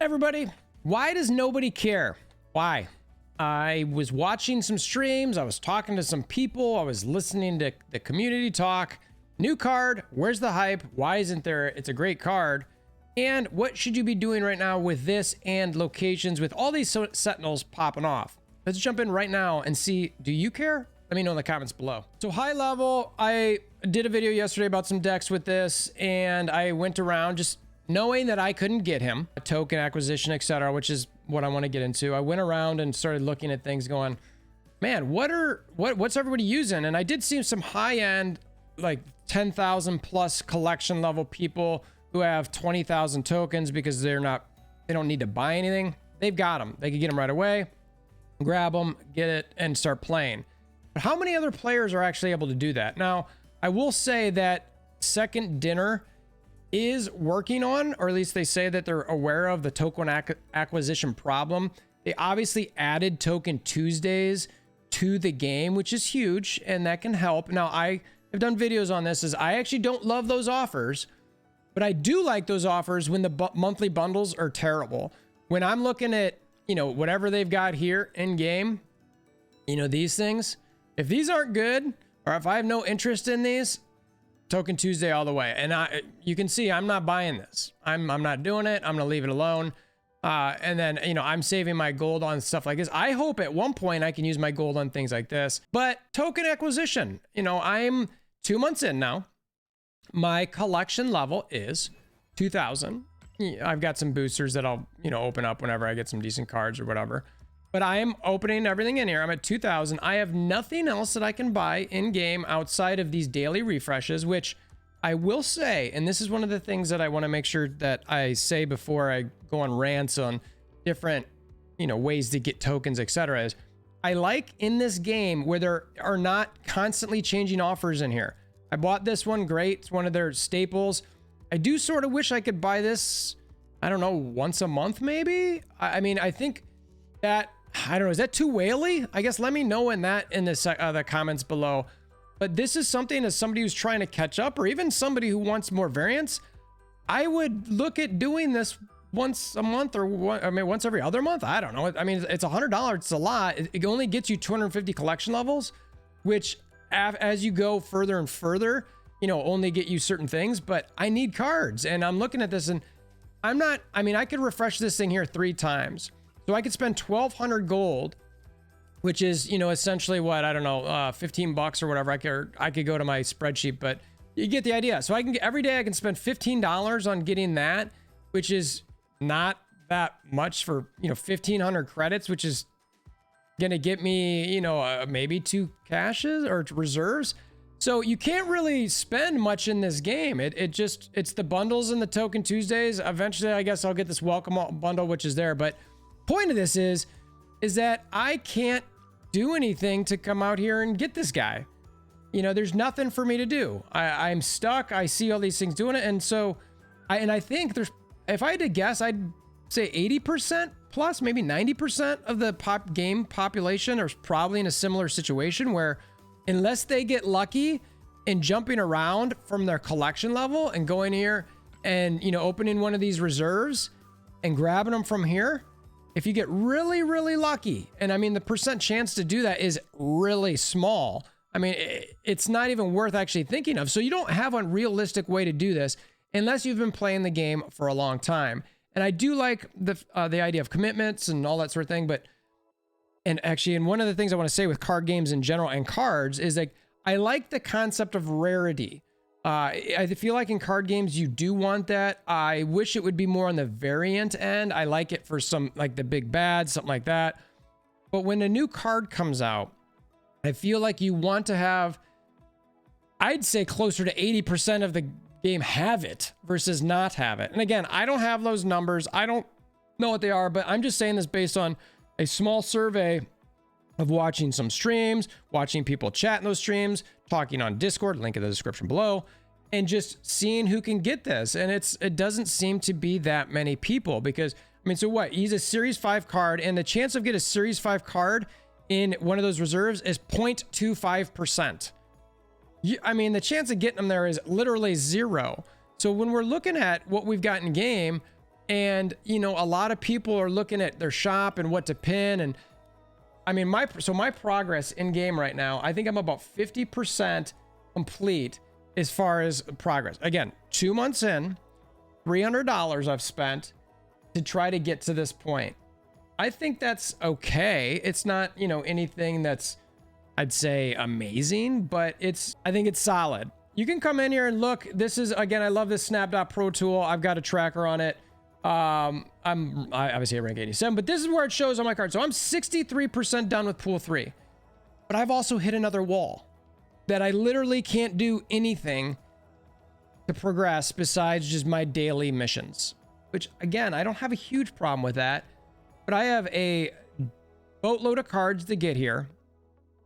Everybody, why does nobody care? Why? I was watching some streams, I was talking to some people, I was listening to the community talk. New card, where's the hype? Why isn't there? It's a great card. And what should you be doing right now with this and locations with all these sentinels popping off? Let's jump in right now and see, do you care? Let me know in the comments below. So high level, I did a video yesterday about some decks with this, and I went around just knowing that I couldn't get him, a token acquisition, etc., which is what I want to get into. I went around and started looking at things going, man, what's everybody using? And I did see some high-end, like 10,000 plus collection level people who have 20,000 tokens because they don't need to buy anything. They've got them. They can get them right away, grab them, get it, and start playing. But how many other players are actually able to do that? Now, I will say that Second Dinner is working on, or at least they say that they're aware of the token acquisition problem. They obviously added Token Tuesdays to the game, which is huge, and that can help. Now, I have done videos on this, as I actually don't love those offers, but I do like those offers when the monthly bundles are terrible. When I'm looking at, whatever they've got here in game, these things, if these aren't good, or if I have no interest in these, Token Tuesday all the way. And you can see I'm not buying this. I'm not doing it. I'm gonna leave it alone. And then, I'm saving my gold on stuff like this. I hope at one point I can use my gold on things like this. But token acquisition, I'm 2 months in now. My collection level is 2,000. I've got some boosters that I'll, open up whenever I get some decent cards or whatever. But I am opening everything in here. I'm at 2,000. I have nothing else that I can buy in game outside of these daily refreshes, which I will say, and this is one of the things that I want to make sure that I say before I go on rants on different, ways to get tokens, etc., is I like in this game where there are not constantly changing offers in here. I bought this one, great. It's one of their staples. I do sort of wish I could buy this, I don't know, once a month maybe? I mean, I think that, I don't know, is that too whaley? I guess let me know in the comments below. But this is something, as somebody who's trying to catch up, or even somebody who wants more variance, I would look at doing this once a month, or once every other month. I don't know. I mean, it's $100. It's a lot. It only gets you 250 collection levels, which as you go further and further, only get you certain things. But I need cards, and I'm looking at this, and I could refresh this thing here 3 times. So I could spend 1,200 gold, which is, essentially what, I don't know, 15 bucks or whatever. I could go to my spreadsheet, but you get the idea. So every day I can spend $15 on getting that, which is not that much for, 1,500 credits, which is going to get me, maybe 2 caches or reserves. So you can't really spend much in this game. It's the bundles and the Token Tuesdays. Eventually, I guess I'll get this welcome bundle, which is there, but point of this is that I can't do anything to come out here and get this guy. There's nothing for me to do. I'm stuck. I see all these things doing it. And so I think if I had to guess, I'd say 80% plus, maybe 90% of the game population are probably in a similar situation where, unless they get lucky in jumping around from their collection level and going here and, opening one of these reserves and grabbing them from here, if you get really, really lucky, and I mean, the percent chance to do that is really small. I mean, it's not even worth actually thinking of. So you don't have a realistic way to do this unless you've been playing the game for a long time. And I do like the idea of commitments and all that sort of thing. And one of the things I want to say with card games in general and cards is, like, I like the concept of rarity. I feel like in card games, you do want that. I wish it would be more on the variant end. I like it for some, like the big bad, something like that. But when a new card comes out, I feel like you want to have, I'd say, closer to 80% of the game have it versus not have it. And again, I don't have those numbers. I don't know what they are, but I'm just saying this based on a small survey of watching some streams, watching people chat in those streams, talking on Discord, link in the description below, and just seeing who can get this. And it doesn't seem to be that many people, because, I mean, so what? He's a Series 5 card, and the chance of get a Series 5 card in one of those reserves is 0.25%. I mean, the chance of getting them there is literally 0. So when we're looking at what we've got in game, And, you know, a lot of people are looking at their shop and what to pin. And I mean, my progress in game right now, I think I'm about 50% complete as far as progress. Again, 2 months in, $300 I've spent to try to get to this point. I think that's okay. It's not, you know, anything that's, I'd say, amazing, but I think it's solid. You can come in here and look. This is, again, I love this Snap.Pro tool. I've got a tracker on it. I obviously at rank 87, but this is where it shows on my card. So I'm 63% done with pool 3, but I've also hit another wall that I literally can't do anything to progress besides just my daily missions, which again, I don't have a huge problem with that, but I have a boatload of cards to get here.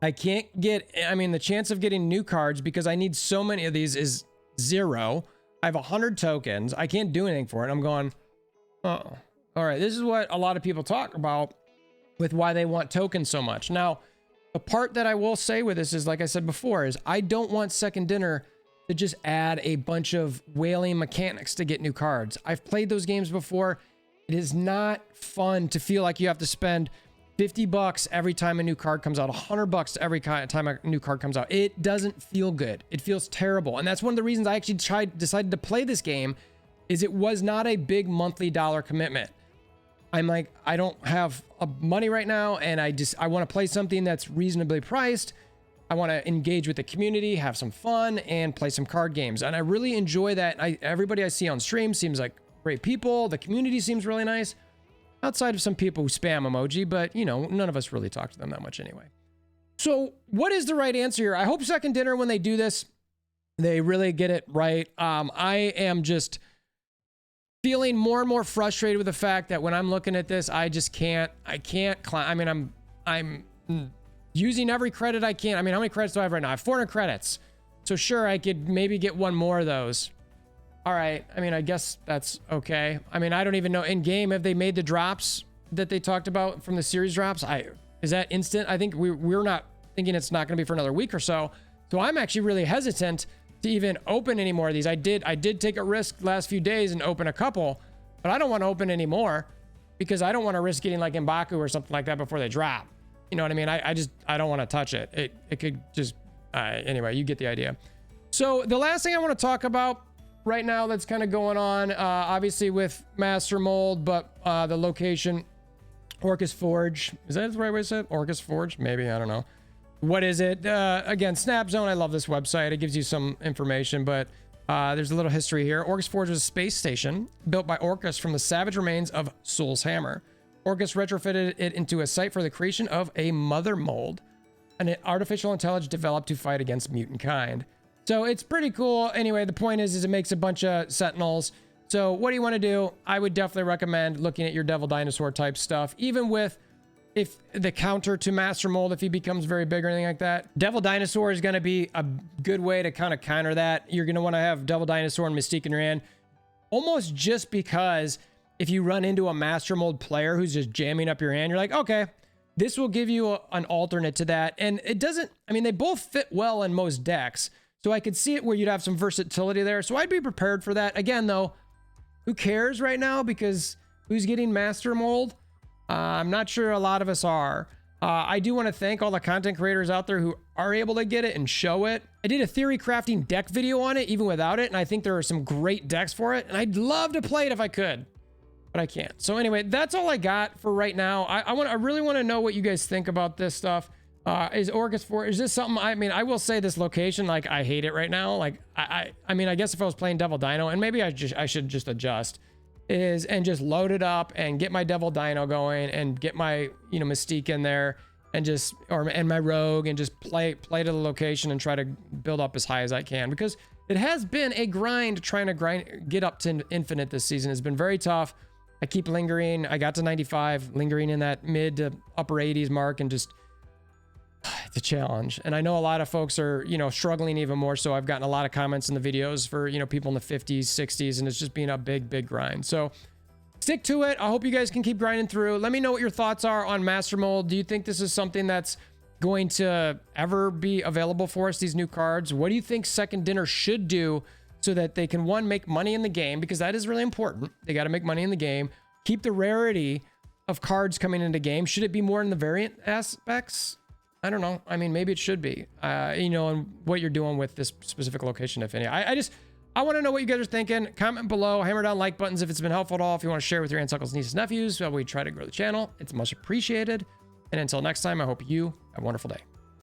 I can't get, I mean, the chance of getting new cards because I need so many of these is 0. I have 100 tokens. I can't do anything for it. I'm going, oh, all right. This is what a lot of people talk about with why they want tokens so much. Now, the part that I will say with this is, like I said before, is I don't want Second Dinner to just add a bunch of whaling mechanics to get new cards. I've played those games before. It is not fun to feel like you have to spend $50 every time a new card comes out, $100 every time a new card comes out. It doesn't feel good. It feels terrible. And that's one of the reasons I actually decided to play this game, is it was not a big monthly dollar commitment. I'm like, I don't have money right now, and I want to play something that's reasonably priced. I want to engage with the community, have some fun, and play some card games. And I really enjoy that. Everybody I see on stream seems like great people. The community seems really nice, outside of some people who spam emoji, but you know, none of us really talk to them that much anyway. So what is the right answer here? I hope Second Dinner, when they do this, they really get it right. I am just feeling more and more frustrated with the fact that when I'm looking at this, I can't climb. I mean, I'm using every credit I can. I mean, how many credits do I have right now? I have 400 credits. So sure, I could maybe get one more of those. All right. I mean, I guess that's okay. I mean, I don't even know in game, have they made the drops that they talked about from the series drops? Is that instant? I think we're not thinking it's not going to be for another week or so. So I'm actually really hesitant to even open any more of these. I did take a risk last few days and open a couple, but I don't want to open any more because I don't want to risk getting like M'Baku or something like that before they drop. You know what I mean? I don't want to touch it. It could just, anyway, you get the idea. So the last thing I want to talk about right now that's kind of going on, obviously with Mastermold, but the location, Orcus Forge. Is that the right way to say it? Orcus Forge? Maybe, I don't know. What is it? Again, Snap Zone. I love this website. It gives you some information, but there's a little history here. Orcus Forge was a space station built by Orcus from the savage remains of Soul's Hammer. Orcus retrofitted it into a site for the creation of a mother mold, an artificial intelligence developed to fight against mutant kind. So it's pretty cool. Anyway, the point is it makes a bunch of sentinels. So what do you want to do? I would definitely recommend looking at your Devil Dinosaur type stuff, even with if the counter to Mastermold, if he becomes very big or anything like that. Devil Dinosaur is going to be a good way to kind of counter that. You're going to want to have Devil Dinosaur and Mystique in your hand, almost just because if you run into a Mastermold player who's just jamming up your hand, you're like, okay, this will give you an alternate to that. And it doesn't, I mean, they both fit well in most decks. So I could see it where you'd have some versatility there. So I'd be prepared for that. Again, though, who cares right now? Because who's getting Mastermold? I'm not sure a lot of us are. I do want to thank all the content creators out there who are able to get it and show it. I did a theory crafting deck video on it, even without it. And I think there are some great decks for it. And I'd love to play it if I could, but I can't. So anyway, that's all I got for right now. I really want to know what you guys think about this stuff. Is Orcus Forge, is this something, I mean, I will say this location, like I hate it right now. Like I mean, I guess if I was playing Devil Dino, and maybe I should just adjust, and just load it up and get my Devil Dino going and get my, you know, Mystique in there and just, and my Rogue, and just play to the location and try to build up as high as I can, because it has been a grind trying to get up to infinite this season. It's been very tough. I keep lingering. I got to 95, lingering in that mid to upper 80s mark, and just, it's a challenge. And I know a lot of folks are, you know, struggling even more. So I've gotten a lot of comments in the videos for, you know, people in the 50s, 60s, and it's just been a big grind. So stick to it. I hope you guys can keep grinding through. Let me know what your thoughts are on Mastermold. Do you think this is something that's going to ever be available for us, these new cards? What do you think Second Dinner should do so that they can, one, make money in the game, because that is really important. They got to make money in the game. Keep the rarity of cards coming into game. Should it be more in the variant aspects? I don't know. I mean, maybe it should be, you know, and what you're doing with this specific location, if any. I want to know what you guys are thinking. Comment below, hammer down like buttons if it's been helpful at all. If you want to share with your aunts, uncles, nieces, nephews while we try to grow the channel, it's much appreciated. And until next time, I hope you have a wonderful day.